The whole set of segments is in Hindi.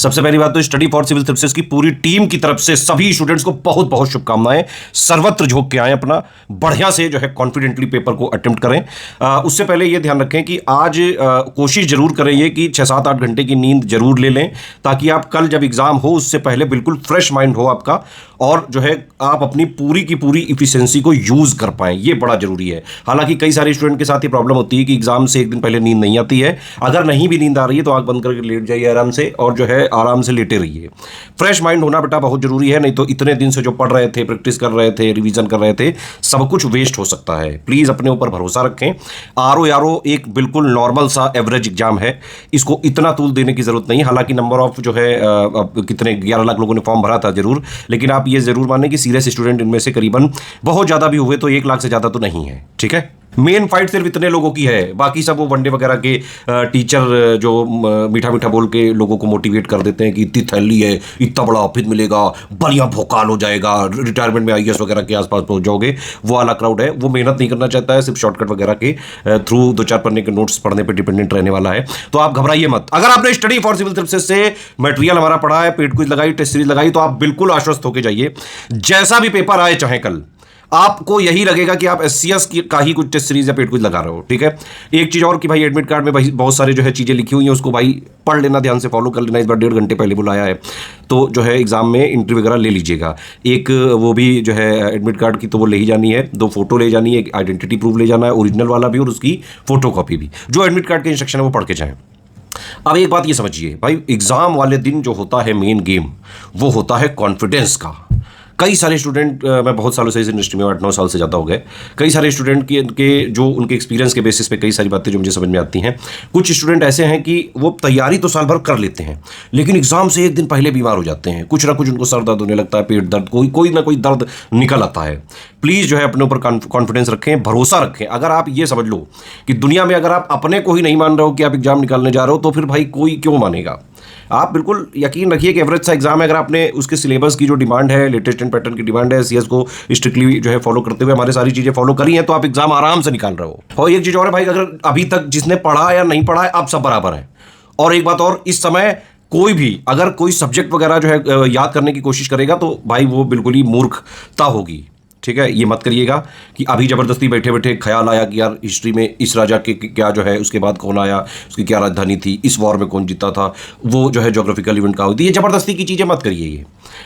सबसे पहली बात तो स्टडी फॉर सिविल सर्विसेज की पूरी टीम की तरफ से सभी स्टूडेंट्स को बहुत बहुत शुभकामनाएं। सर्वत्र झोंक के आए, अपना बढ़िया से जो है कॉन्फिडेंटली पेपर को अटेम्प्ट करें। उससे पहले ये ध्यान रखें कि आज कोशिश जरूर करें ये कि 6-7-8 घंटे की नींद जरूर ले लें, ताकि आप कल जब एग्जाम हो उससे पहले बिल्कुल फ्रेश माइंड हो आपका, और जो है आप अपनी पूरी की पूरी इफिशिएंसी को यूज कर पाएं। ये बड़ा जरूरी है। हालांकि कई सारे स्टूडेंट के साथ ये प्रॉब्लम होती है कि एग्जाम से एक दिन पहले नींद नहीं आती है। अगर नहीं भी नींद आ रही है तो आंख बंद करके लेट जाइए आराम से, और जो है आराम से लेटे रहिए। फ्रेश माइंड होना बेटा बहुत जरूरी है, नहीं तो इतने दिन से जो पढ़ रहे थे, प्रैक्टिस कर रहे थे, रिवीजन कर रहे थे, सब कुछ वेस्ट हो सकता है। प्लीज अपने ऊपर भरोसा रखें। आरओ एक बिल्कुल नॉर्मल सा एवरेज एग्जाम है, इसको इतना तूल देने की जरूरत नहीं। हालांकि नंबर ऑफ जो है कितने 11 लाख लोगों ने फॉर्म भरा था जरूर, लेकिन आप ये जरूर माने कि सीरियस स्टूडेंट इनमें से करीबन बहुत ज्यादा भी हुए तो 1 लाख से ज्यादा तो नहीं है। ठीक है, मेन फाइट सिर्फ इतने लोगों की है, बाकी सब वो वनडे वगैरह के टीचर जो मीठा मीठा बोल के लोगों को मोटिवेट कर देते हैं कि इतनी थैली है, इतना बड़ा ऑफिस मिलेगा, बढ़िया भोकाल हो जाएगा, रिटायरमेंट में आईएएस वगैरह के आसपास पहुंच जाओगे। वो वाला क्राउड है, वो मेहनत नहीं करना चाहता है, सिर्फ शॉर्टकट वगैरह के थ्रू 2-4 पन्ने के नोट्स पढ़ने पर डिपेंडेंट रहने वाला है। तो आप घबराइए मत। अगर आपने स्टडी फॉर सिविल सर्विसेज से मटेरियल हमारा पढ़ा है, पेड क्विज लगाई, टेस्ट सीरीज लगाई, तो आप बिल्कुल आश्वस्त होकर जाइए। जैसा भी पेपर आए चाहे कल, आपको यही लगेगा कि आप एससीएस का ही कुछ टेस्ट सीरीज या पेड कुछ लगा रहे हो। ठीक है, एक चीज और कि भाई एडमिट कार्ड में भाई बहुत सारे जो है चीजें लिखी हुई हैं, उसको भाई पढ़ लेना, ध्यान से फॉलो कर लेना। इस बार 1.5 घंटे पहले बुलाया है तो जो है एग्जाम में एंट्री वगैरह ले लीजिएगा। एक वो भी जो है एडमिट कार्ड की तो वो ले ही जानी है, 2 फोटो ले जानी है, एक आइडेंटिटी प्रूफ ले जाना है, ओरिजिनल वाला भी और उसकी फोटो कॉपी भी। जो एडमिट कार्ड के इंस्ट्रक्शन है वो पढ़ के जाएं। अब एक बात ये समझिए भाई, एग्जाम वाले दिन जो होता है मेन गेम, वो होता है कॉन्फिडेंस का। कई सारे स्टूडेंट, मैं बहुत सालों से इस इंडस्ट्री में 8-9 साल से ज़्यादा हो गए, कई सारे स्टूडेंट के जो उनके एक्सपीरियंस के बेसिस पे कई सारी बातें जो मुझे समझ में आती हैं। कुछ स्टूडेंट ऐसे हैं कि वो तैयारी तो साल भर कर लेते हैं, लेकिन एग्जाम से एक दिन पहले बीमार हो जाते हैं। कुछ ना कुछ उनको सर दर्द होने लगता है, पेट दर्द, कोई ना कोई दर्द निकल आता है। प्लीज़ जो है अपने ऊपर कॉन्फिडेंस रखें, भरोसा रखें। अगर आप ये समझ लो कि दुनिया में अगर आप अपने को ही नहीं मान रहे हो कि आप एग्जाम निकालने जा रहे हो, तो फिर भाई कोई क्यों मानेगा। आप बिल्कुल यकीन रखिए कि एवरेज सा एग्जाम है। अगर आपने उसके सिलेबस की जो डिमांड है, लेटेस्ट एंड पैटर्न की डिमांड है, सीएस को स्ट्रिक्टली जो है फॉलो करते हुए हमारे सारी चीजें फॉलो करी हैं, तो आप एग्जाम आराम से निकाल रहे हो। और एक चीज और है भाई, अगर अभी तक जिसने पढ़ा या नहीं पढ़ा है, आप सब बराबर हैं। और एक बात और, इस समय कोई भी अगर कोई सब्जेक्ट वगैरह जो है याद करने की कोशिश करेगा तो भाई वो बिल्कुल ही मूर्खता होगी। ठीक है, ये मत करिएगा कि अभी जबरदस्ती बैठे बैठे ख्याल आया कि यार हिस्ट्री में इस राजा के क्या जो है, उसके बाद कौन आया, उसकी क्या राजधानी थी, इस वॉर में कौन जीता था, वो जो है ज्योग्राफिकल इवेंट कहाँ होती है। ये जबरदस्ती की चीज़ें मत करिए। ये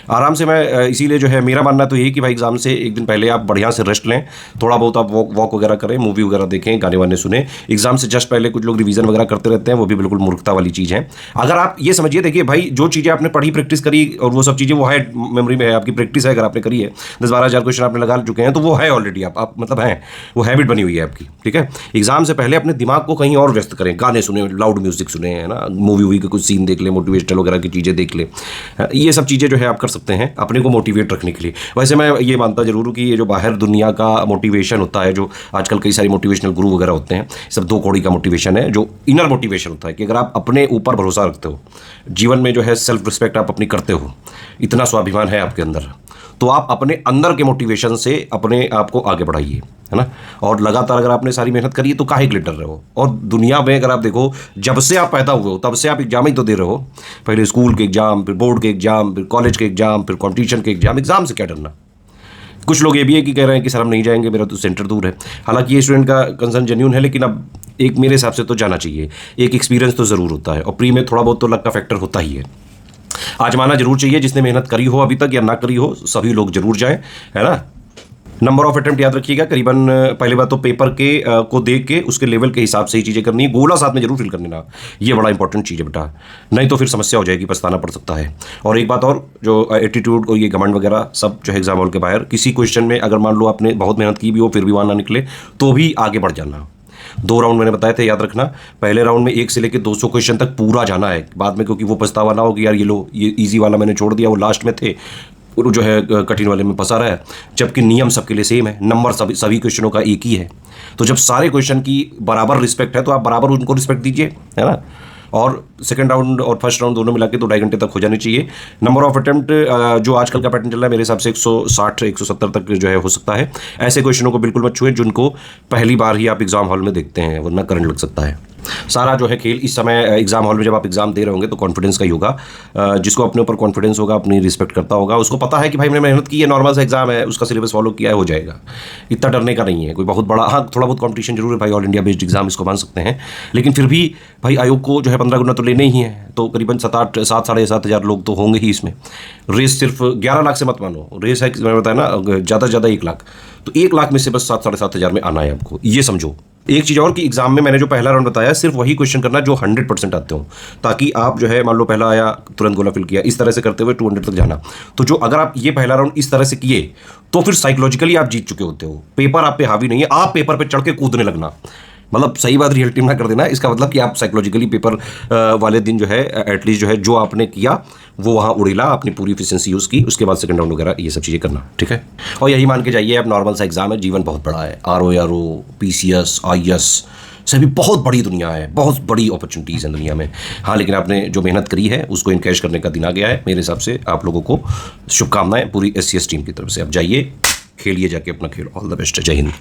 आराम से, मैं इसीलिए जो है मेरा मानना तो यही कि भाई एग्जाम से एक दिन पहले आप बढ़िया से रेस्ट लें, थोड़ा बहुत आप वॉक वगैरह करें, मूवी वगैरह देखें, गाने वाने सुने। एग्जाम से जस्ट पहले कुछ लोग रिवीजन वगैरह करते रहते हैं, वो भी बिल्कुल मूर्खता वाली चीज़ है। अगर आप ये समझिए, देखिए भाई, जो चीज़ें आपने पढ़ी, प्रैक्टिस करी, और वो सब चीज़ें वो है मेमोरी में है, आपकी प्रैक्टिस है, अगर आपने करी है, 10-12 हज़ार क्वेश्चन आपने लगा चुके हैं, तो वो है ऑलरेडी, आप मतलब हैं, वो हैबिट बनी हुई है आपकी। ठीक है, एग्जाम से पहले अपने दिमाग को कहीं और व्यस्त करें, गाने सुने, लाउड म्यूजिक सुने, है ना, मूवी के कुछ सीन देख ले, मोटिवेशनल वगैरह की चीज़ें देख ले। ये सब चीज़ें जो है आप कर सकते हैं अपने को मोटिवेट रखने के लिए। वैसे मैं ये मानता जरूर हूँ कि ये जो बाहर दुनिया का मोटिवेशन होता है, जो आजकल कई सारी मोटिवेशनल गुरु वगैरह होते हैं, सब 2 कौड़ी का मोटिवेशन है। जो इनर मोटिवेशन होता है कि अगर आप अपने ऊपर भरोसा रखते हो, जीवन में जो है सेल्फ रिस्पेक्ट आप अपनी करते हो, इतना स्वाभिमान है आपके अंदर, तो आप अपने अंदर के मोटिवेशन से अपने आप को आगे बढ़ाइए, है ना। और लगातार अगर आपने सारी मेहनत करी है तो काहे के लिए डर रहे हो। और दुनिया में अगर आप देखो, जब से आप पैदा हुए हो तब से आप एग्जाम ही तो दे रहे हो। पहले स्कूल के एग्जाम, फिर बोर्ड के एग्जाम, फिर कॉलेज के एग्जाम, फिर कॉम्पिटिशन के एग्जाम से क्या डरना। कुछ लोग ये भी है कि कह रहे हैं कि सर हम नहीं जाएंगे, मेरा तो सेंटर दूर है। हालांकि ये स्टूडेंट का कंसर्न जेन्युइन है, लेकिन अब एक मेरे हिसाब से तो जाना चाहिए। एक एक्सपीरियंस तो ज़रूर होता है, और प्री में थोड़ा बहुत तो लक का फैक्टर होता ही है। आजमाना जरूर चाहिए, जिसने मेहनत करी हो अभी तक या ना करी हो, सभी लोग जरूर जाएं, है ना। नंबर ऑफ अटेम्प्ट याद रखिएगा, करीबन पहली बात तो पेपर के को देख के उसके लेवल के हिसाब से ही चीज़ें करनी है। गोला साथ में जरूर फिल कर लेना, ये बड़ा इंपॉर्टेंट चीज़ है बेटा, नहीं तो फिर समस्या हो जाएगी, पछताना पड़ सकता है। और एक बात और, जो एटीट्यूड और ये घमंड वगैरह सब जो है एग्जाम हॉल के बाहर, किसी क्वेश्चन में अगर मान लो आपने बहुत मेहनत की भी हो फिर भी वहाँ ना निकले, तो भी आगे बढ़ जाना। 2 राउंड मैंने बताए थे, याद रखना। पहले राउंड में 1 से लेकर 200 क्वेश्चन तक पूरा जाना है, बाद में क्योंकि वो पछतावा ना हो कि यार ये लो, ये इजी वाला मैंने छोड़ दिया, वो लास्ट में थे, और जो है कठिन वाले में फंसा रहा है। जबकि नियम सबके लिए सेम है, नंबर सभी क्वेश्चनों का एक ही है। तो जब सारे क्वेश्चन की बराबर रिस्पेक्ट है तो आप बराबर उनको रिस्पेक्ट दीजिए, है ना। और सेकंड राउंड और फर्स्ट राउंड दोनों मिला के 2-2.5 घंटे तक हो जाने चाहिए। नंबर ऑफ अटेम्प्ट जो आजकल का पैटर्न चल रहा है मेरे हिसाब से 160-170 तक जो है हो सकता है। ऐसे क्वेश्चनों को बिल्कुल मत छुए जिनको पहली बार ही आप एग्जाम हॉल में देखते हैं, वरना करंट लग सकता है। सारा जो है खेल इस समय एग्जाम हॉल में जब आप एग्जाम दे रहे होंगे तो कॉन्फिडेंस का ही होगा। जिसको अपने ऊपर कॉन्फिडेंस होगा, अपनी रिस्पेक्ट करता होगा, उसको पता है कि भाई मैंने मेहनत की है, नॉर्मल सा एग्जाम है, उसका सिलेबस फॉलो किया है, हो जाएगा। इतना डरने का नहीं है कोई बहुत बड़ा। हाँ, थोड़ा बहुत कॉम्पिटिशन जरूर है भाई, ऑल इंडिया बेस्ड एग्जाम इसको मान सकते हैं, लेकिन फिर भी भाई आयोग को जो है 15 गुना तो लेने ही है, तो करीबन 7,500 लोग तो होंगे ही इसमें। रेस सिर्फ 11 लाख से मत मानो, रेस है मैंने बताया ना ज़्यादा से ज़्यादा 1 लाख, तो 1 लाख में से बस 7,500 में आना है आपको, ये समझो। एक चीज़ और कि एग्जाम में मैंने जो पहला राउंड बताया सिर्फ वही क्वेश्चन करना जो 100% आते हो, ताकि आप जो है मान लो पहला आया तुरंत गोला फिल किया, इस तरह से करते हुए 200 तक जाना। तो जो अगर आप ये पहला राउंड इस तरह से किए तो फिर साइकोलॉजिकली आप जीत चुके होते हो। पेपर आप पे हावी नहीं है, आप पेपर पे चढ़ के कूदने लगना, मतलब सही बात रियलिटी में ना कर देना। इसका मतलब कि आप साइकोलॉजिकली पेपर वाले दिन जो है एटलीस्ट जो है जो आपने किया वो वहाँ उड़ेला, अपनी पूरी एफिशिएंसी यूज़ की, उसके बाद सेकंड राउंड वगैरह ये सब चीज़ें करना, ठीक है। और यही मान के जाइए, अब नॉर्मल सा एग्जाम है, जीवन बहुत बड़ा है। RO PCS IAS सभी बहुत बड़ी दुनिया है, बहुत बड़ी अपॉर्चुनिटीज़ हैं दुनिया में। हाँ, लेकिन आपने जो मेहनत करी है उसको इनकैश करने का दिन आ गया है। मेरे हिसाब से आप लोगों को शुभकामनाएं पूरी SCS टीम की तरफ से। अब जाइए खेलिए जाके अपना खेल। ऑल द बेस्ट, जय हिंद।